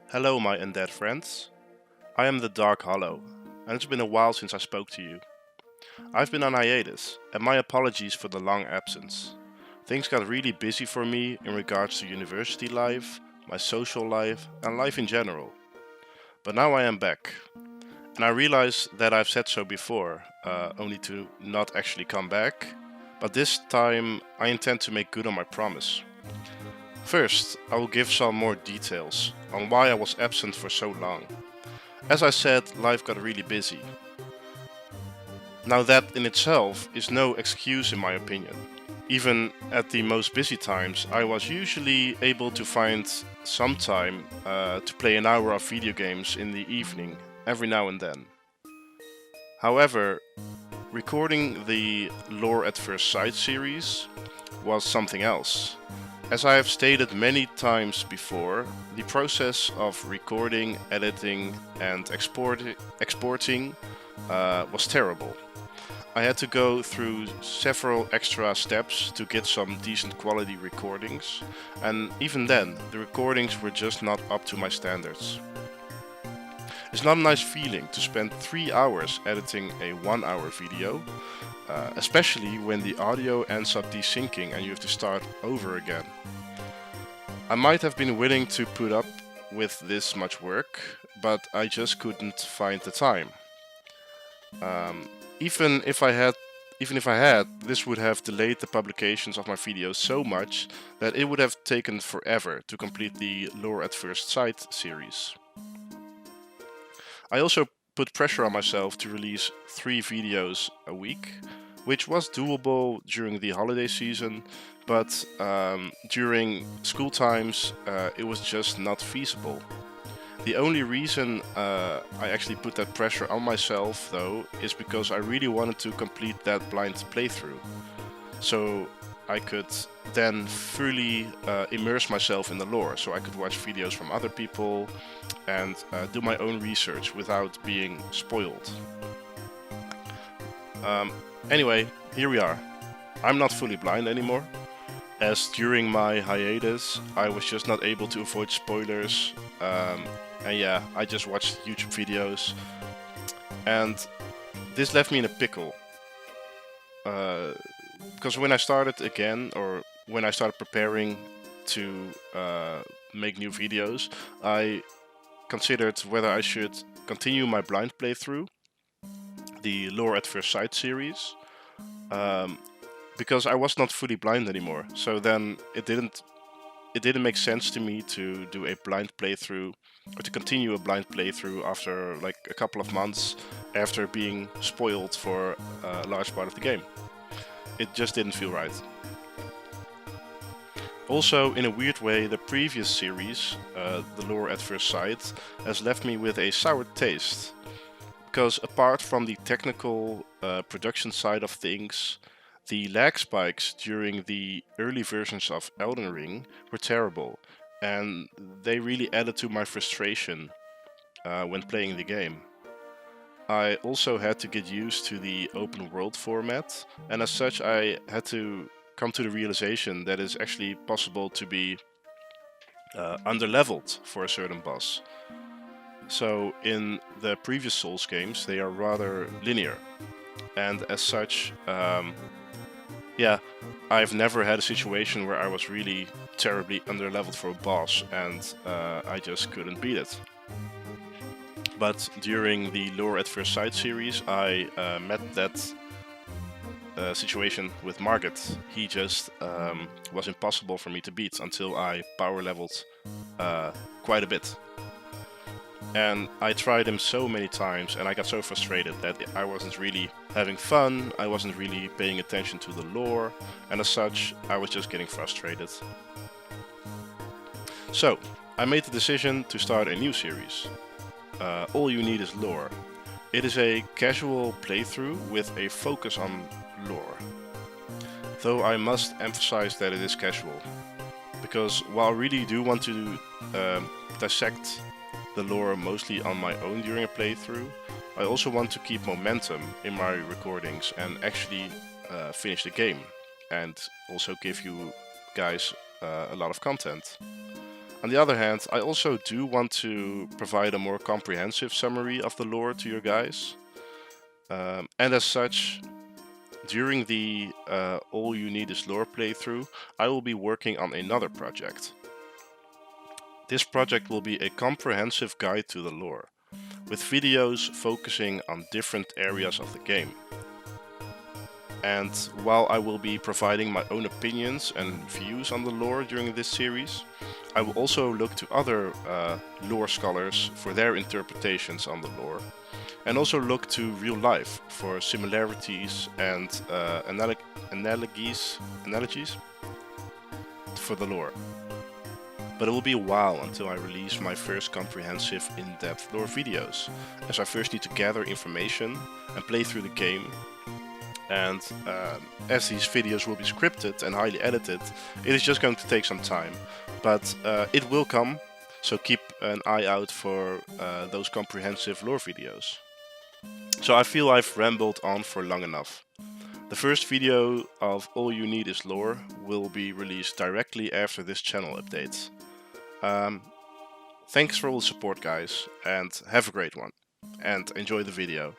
Hello, my undead friends. I am the Dark Hollow, and it's been a while since I spoke to you. I've been on hiatus, and my apologies for the long absence. Things got really busy for me in regards to university life, my social life, and life in general. But now I am back, and I realize that I've said so before, only to not actually come back. But this time I intend to make good on my promise. First, I will give some more details on why I was absent for so long. As I said, life got really busy. Now that in itself is no excuse in my opinion. Even at the most busy times, I was usually able to find some time to play an hour of video games in the evening, every now and then. However, recording the Lore at First Sight series was something else. As I have stated many times before, the process of recording, editing, and exporting was terrible. I had to go through several extra steps to get some decent quality recordings, and even then, the recordings were just not up to my standards. It's not a nice feeling to spend 3 hours editing a 1 hour video, especially when the audio ends up desyncing and you have to start over again. I might have been willing to put up with this much work, but I just couldn't find the time. Um, even if I had, this would have delayed the publications of my videos so much that it would have taken forever to complete the Lore at First Sight series. I also put pressure on myself to release 3 videos a week, which was doable during the holiday season, but during school times it was just not feasible. The only reason I actually put that pressure on myself, though, is because I really wanted to complete that blind playthrough. So I could then fully immerse myself in the lore, so I could watch videos from other people and do my own research without being spoiled. Anyway, here we are. I'm not fully blind anymore, as during my hiatus I was just not able to avoid spoilers, and yeah, I just watched YouTube videos, and this left me in a pickle. Because when I started again, or when I started preparing to make new videos, I considered whether I should continue my blind playthrough, the Lore at First Sight series, because I was not fully blind anymore. So then it didn't make sense to me to do a blind playthrough, or to continue a blind playthrough after like a couple of months after being spoiled for a large part of the game. It just didn't feel right. Also, in a weird way, the previous series, the Lore at First Sight, has left me with a sour taste. Because apart from the technical production side of things, the lag spikes during the early versions of Elden Ring were terrible, and they really added to my frustration when playing the game. I also had to get used to the open world format, and as such I had to come to the realization that it's actually possible to be underleveled for a certain boss. So in the previous Souls games they are rather linear, and as such, yeah, I've never had a situation where I was really terribly underleveled for a boss and I just couldn't beat it. But during the Lore at First Sight series, I met that situation with Margit. He just was impossible for me to beat until I power leveled quite a bit. And I tried him so many times and I got so frustrated that I wasn't really having fun, I wasn't really paying attention to the lore, and as such I was just getting frustrated. So I made the decision to start a new series. All You Need Is Lore. It is a casual playthrough with a focus on lore. Though I must emphasize that it is casual, because while I really do want to dissect the lore mostly on my own during a playthrough, I also want to keep momentum in my recordings and actually finish the game, and also give you guys a lot of content. On the other hand, I also do want to provide a more comprehensive summary of the lore to you guys. And as such, during the All You Need Is Lore playthrough, I will be working on another project. This project will be a comprehensive guide to the lore, with videos focusing on different areas of the game. And while I will be providing my own opinions and views on the lore during this series, I will also look to other lore scholars for their interpretations on the lore, and also look to real life for similarities and analogies for the lore. But it will be a while until I release my first comprehensive in-depth lore videos, as I first need to gather information and play through the game. And as these videos will be scripted and highly edited, it is just going to take some time. But it will come, so keep an eye out for those comprehensive lore videos. So I feel I've rambled on for long enough. The first video of All You Need Is Lore will be released directly after this channel update. Thanks for all the support, guys, and have a great one, and enjoy the video.